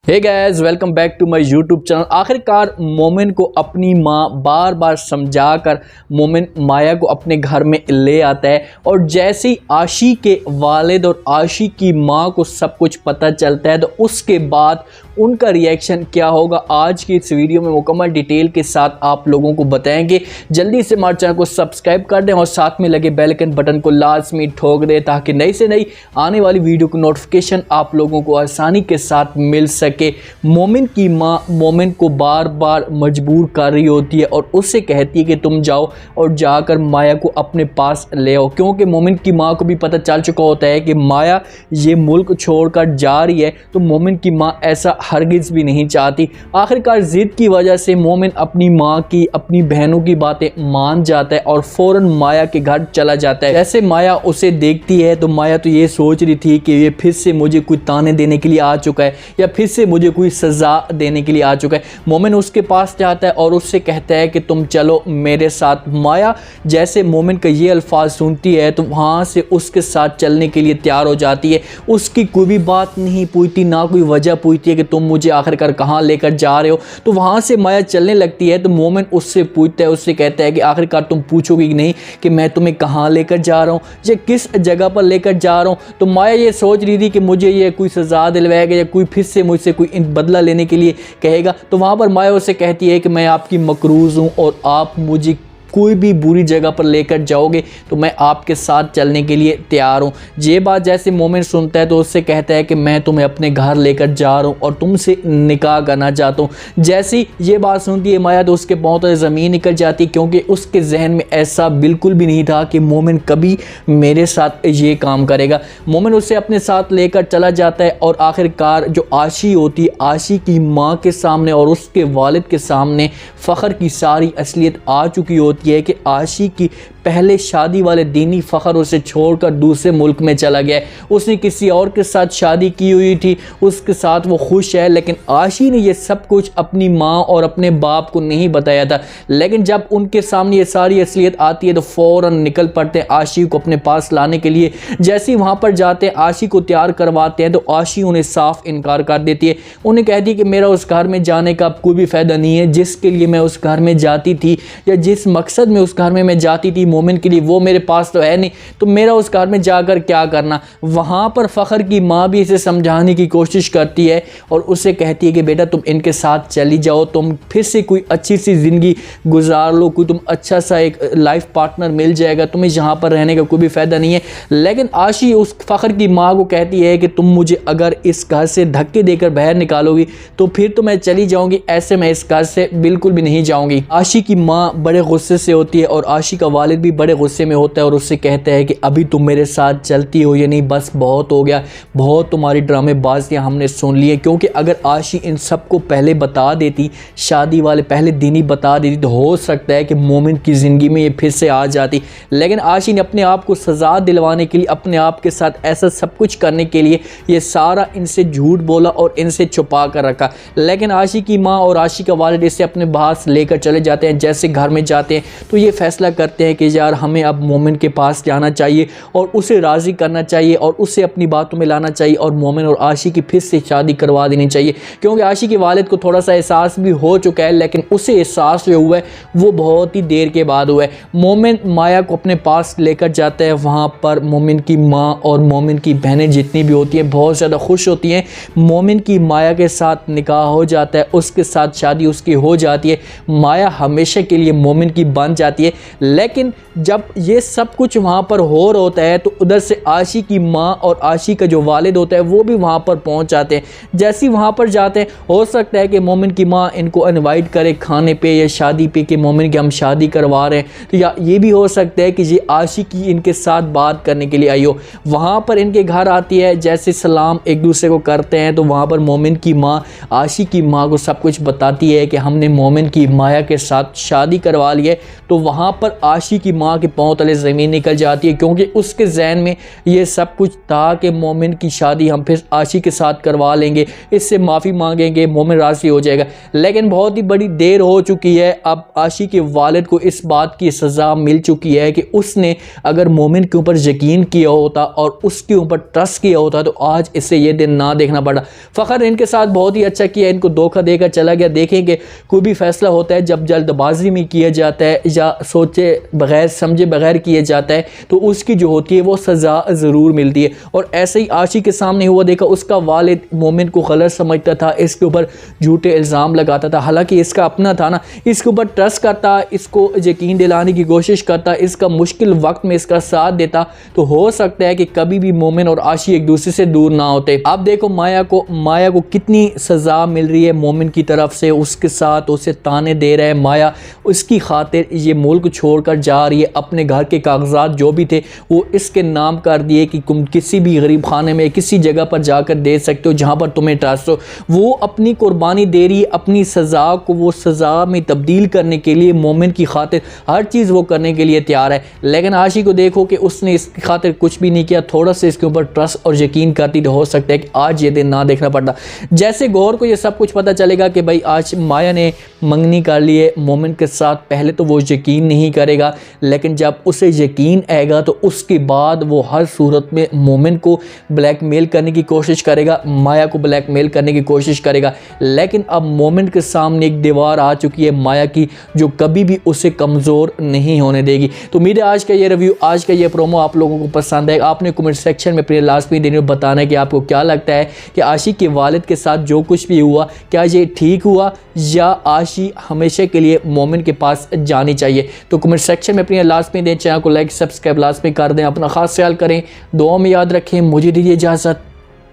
Hey guys, welcome back to my YouTube channel. आखिरकार मोमिन को अपनी माँ बार बार समझाकर मोमिन माया को अपने घर में ले आता है और जैसे ही आशी के वालिद और आशी की माँ को सब कुछ पता चलता है तो उसके बाद उनका रिएक्शन क्या होगा आज की इस वीडियो में मुकम्मल डिटेल के साथ आप लोगों को बताएंगे। जल्दी से हमारे चैनल को सब्सक्राइब कर दें और साथ में लगे बेल आइकन बटन को लाजमी ठोक दें ताकि नई से नई आने वाली वीडियो की नोटिफिकेशन आप लोगों को आसानी के साथ मिल सके। मोमिन की माँ मोमिन को बार बार मजबूर कर रही होती है और उससे कहती है कि तुम जाओ और जाकर माया को अपने पास ले आओ, क्योंकि मोमिन की माँ को भी पता चल चुका होता है कि माया ये मुल्क छोड़कर जा रही है। तो मोमिन की माँ ऐसा हरगिज़ भी नहीं चाहती। आखिरकार ज़िद की वजह से मोमिन अपनी माँ की अपनी बहनों की बातें मान जाता है और फ़ौरन माया के घर चला जाता है। जैसे माया उसे देखती है तो माया तो ये सोच रही थी कि ये फिर से मुझे कोई ताने देने के लिए आ चुका है या फिर से मुझे कोई सज़ा देने के लिए आ चुका है। मोमिन उसके पास जाता है और उससे कहता है कि तुम चलो मेरे साथ। माया जैसे मोमिन का ये अल्फाज सुनती है तो वहाँ से उसके साथ चलने के लिए तैयार हो जाती है। उसकी कोई भी बात नहीं पूछती, ना कोई वजह पूछती है कि तुम मुझे आखिरकार कहाँ लेकर जा रहे हो। तो वहाँ से माया चलने लगती है तो मोमिन उससे पूछता है, उससे कहता है कि आखिरकार तुम पूछोगे कि नहीं कि मैं तुम्हें कहाँ लेकर जा रहा हूँ या किस जगह पर लेकर जा रहा हूँ। तो माया ये सोच रही थी कि मुझे ये कोई सज़ा दिलवाएगा या कोई फिर से मुझसे कोई बदला लेने के लिए कहेगा। तो वहाँ पर माया उससे कहती है कि मैं आपकी मकरूज़ हूँ और आप मुझे कोई भी बुरी जगह पर लेकर जाओगे तो मैं आपके साथ चलने के लिए तैयार हूँ। ये बात जैसे मोमिन सुनता है तो उससे कहता है कि मैं तुम्हें अपने घर लेकर जा रहा हूँ और तुमसे निकाह करना चाहता हूँ। जैसे ही ये बात सुनती है माया तो उसके पाँव तले ज़मीन निकल जाती है, क्योंकि उसके जहन में ऐसा बिल्कुल भी नहीं था कि मोमिन कभी मेरे साथ ये काम करेगा। मोमिन उसे अपने साथ लेकर चला जाता है और आखिरकार जो आशी होती है आशी की माँ के सामने और उसके वालिद के सामने फ़ख्र की सारी असलियत आ चुकी होती है कि आशी की पहले शादी वाले दीनी फ़ख्र उसे छोड़कर दूसरे मुल्क में चला गया है। उसने किसी और के साथ शादी की हुई थी, उसके साथ वो खुश है, लेकिन आशी ने ये सब कुछ अपनी माँ और अपने बाप को नहीं बताया था। लेकिन जब उनके सामने ये सारी असलियत आती है तो फ़ौरन निकल पड़ते हैं आशी को अपने पास लाने के लिए। जैसे ही वहाँ पर जाते हैं आशी को तैयार करवाते हैं तो आशी उन्हें साफ इनकार कर देती है। उन्हें कहती है कि मेरा उस घर में जाने का कोई भी फ़ायदा नहीं है, जिसके लिए मैं उस घर में जाती थी या जिस मकसद में उस घर में मैं जाती थी मोमिन के लिए वो मेरे पास तो है नहीं, तो मेरा उस घर में जाकर क्या करना। वहाँ पर फ़ख्र की माँ भी इसे समझाने की कोशिश करती है और उसे कहती है कि बेटा तुम इनके साथ चली जाओ, तुम फिर से कोई अच्छी सी ज़िंदगी गुजार लो, कोई तुम अच्छा सा एक लाइफ पार्टनर मिल जाएगा, तुम्हें यहाँ पर रहने का कोई भी फ़ायदा नहीं है। लेकिन आशी उस फ़ख्र की माँ को कहती है कि तुम मुझे अगर इस घर से धक्के देकर बाहर निकालोगी तो फिर तो मैं चली जाऊँगी, ऐसे मैं इस घर से बिल्कुल भी नहीं जाऊँगी। आशी की माँ बड़े गुस्से से होती है और आशी का वालिद भी बड़े गुस्से में होता है और उससे कहता है कि अभी तुम मेरे साथ चलती हो या नहीं, बस बहुत हो गया, बहुत तुम्हारी ड्रामेबाजियाँ हमने सुन ली है। क्योंकि अगर आशी इन सबको पहले बता देती, शादी वाले पहले दिन ही बता देती, तो हो सकता है कि मोमिन की ज़िंदगी में ये फिर से आ जाती। लेकिन आशी ने अपने आप को सज़ा दिलवाने के लिए, अपने आप के साथ ऐसा सब कुछ करने के लिए ये सारा इनसे झूठ बोला और इनसे छुपा कर रखा। लेकिन आशी की माँ और आशी का वालिद इसे अपने पास लेकर चले जाते हैं। जैसे घर में जाते हैं तो ये फैसला करते हैं कि यार हमें अब मोमिन के पास जाना चाहिए और उसे राज़ी करना चाहिए और उसे अपनी बातों में लाना चाहिए और मोमिन और आशी की फिर से शादी करवा देनी चाहिए। क्योंकि आशी के वालिद को थोड़ा सा एहसास भी हो चुका है, लेकिन उसे एहसास जो हुआ है वो बहुत ही देर के बाद हुआ है। मोमिन माया को अपने पास लेकर जाता है। वहाँ पर मोमिन की माँ और मोमिन की बहनें जितनी भी होती हैं बहुत ज़्यादा खुश होती हैं। मोमिन की माया के साथ निकाह हो जाता है, उसके साथ शादी उसकी हो जाती है, माया हमेशा के लिए मोमिन की बन जाती है। लेकिन जब ये सब कुछ वहाँ पर हो रहा होता है तो उधर से आशी की माँ और आशी का जो वालिद होता है वो भी वहाँ पर पहुँच जाते हैं। जैसे ही वहाँ पर जाते हैं हो सकता है कि मोमिन की माँ इनको इनवाइट करे खाने पे या शादी पे कि मोमिन की हम शादी करवा रहे हैं, तो या ये भी हो सकता है कि ये आशी की इनके साथ बात करने के लिए आई हो। वहाँ पर इनके घर आती है, जैसे सलाम एक दूसरे को करते हैं तो वहाँ पर मोमिन की माँ आशी की माँ को सब कुछ बताती है कि हमने मोमिन की माया के साथ शादी करवा ली है। तो वहाँ पर आशी की उसकी माँ के पाँव तले ज़मीन निकल जाती है, क्योंकि उसके जहन में ये सब कुछ था कि मोमिन की शादी हम फिर आशी के साथ करवा लेंगे, इससे माफ़ी मांगेंगे, मोमिन राज़ी हो जाएगा। लेकिन बहुत ही बड़ी देर हो चुकी है। अब आशी के वालिद को इस बात की सज़ा मिल चुकी है कि उसने अगर मोमिन के ऊपर यकीन किया होता और उसके ऊपर ट्रस्ट किया होता तो आज इससे ये दिन ना देखना पड़ा। फ़खर इनके साथ बहुत ही अच्छा किया, इनको धोखा देकर चला गया। देखेंगे कोई भी फैसला होता है जब जल्दबाजी में किया जाता है या सोचे बगैर समझे बगैर किया जाता है तो उसकी जो होती है वो सज़ा ज़रूर मिलती है। और ऐसे ही आशी के सामने हुआ, देखा उसका वालिद मोमिन को गलत समझता था, इसके ऊपर झूठे इल्ज़ाम लगाता था, हालांकि इसका अपना था ना, इसके ऊपर ट्रस्ट करता, इसको यकीन दिलाने की कोशिश करता, इसका मुश्किल वक्त में इसका साथ देता, तो हो सकता है कि कभी भी मोमिन और आशी एक दूसरे से दूर ना होते। अब देखो माया को कितनी सज़ा मिल रही है मोमिन की तरफ से, उसके साथ उसे ताने दे रहा है। माया उसकी खातिर ये मुल्क छोड़कर जा रही है, अपने घर के कागजात जो भी थे वो इसके नाम कर दिए कि तुम किसी भी गरीब खाने में किसी जगह पर जाकर दे सकते हो जहाँ पर तुम्हें ट्रस्ट हो। वो अपनी कुर्बानी दे रही है, अपनी सज़ा को वो सज़ा में तब्दील करने के लिए, मोमिन की खातिर हर चीज़ वो करने के लिए तैयार है। लेकिन आशी को देखो कि उसने इसकी खातिर कुछ भी नहीं किया, थोड़ा सा इसके ऊपर ट्रस्ट और यकीन करती तो हो सकता है कि आज ये दिन ना देखना पड़ता। जैसे गौर को ये सब कुछ पता चलेगा कि भाई आज माया ने मंगनी कर ली है मोमिन के साथ, पहले तो वो यकीन नहीं करेगा, लेकिन जब उसे यकीन आएगा तो उसके बाद वो हर सूरत में मोमिन को ब्लैकमेल करने की कोशिश करेगा, माया को ब्लैकमेल करने की कोशिश करेगा। लेकिन अब मोमिन के सामने एक दीवार आ चुकी है माया की, जो कभी भी उसे कमज़ोर नहीं होने देगी। तो मेरे आज का ये रिव्यू, आज का ये प्रोमो आप लोगों को पसंद है, आपने कमेंट सेक्शन में अपने लाजमी देने बताना है कि आपको क्या लगता है कि आशी के वालिद के साथ जो कुछ भी हुआ क्या ये ठीक हुआ या आशी हमेशा के लिए मोमिन के पास जानी चाहिए। तो कमेंट सेक्शन में अपनी लाजमी दें, चैनल को लाइक सब्सक्राइब लाजमी कर दें, अपना खास ख्याल करें, दुआ में याद रखें। मुझे दीजिए इजाज़त,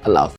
अल्लाह।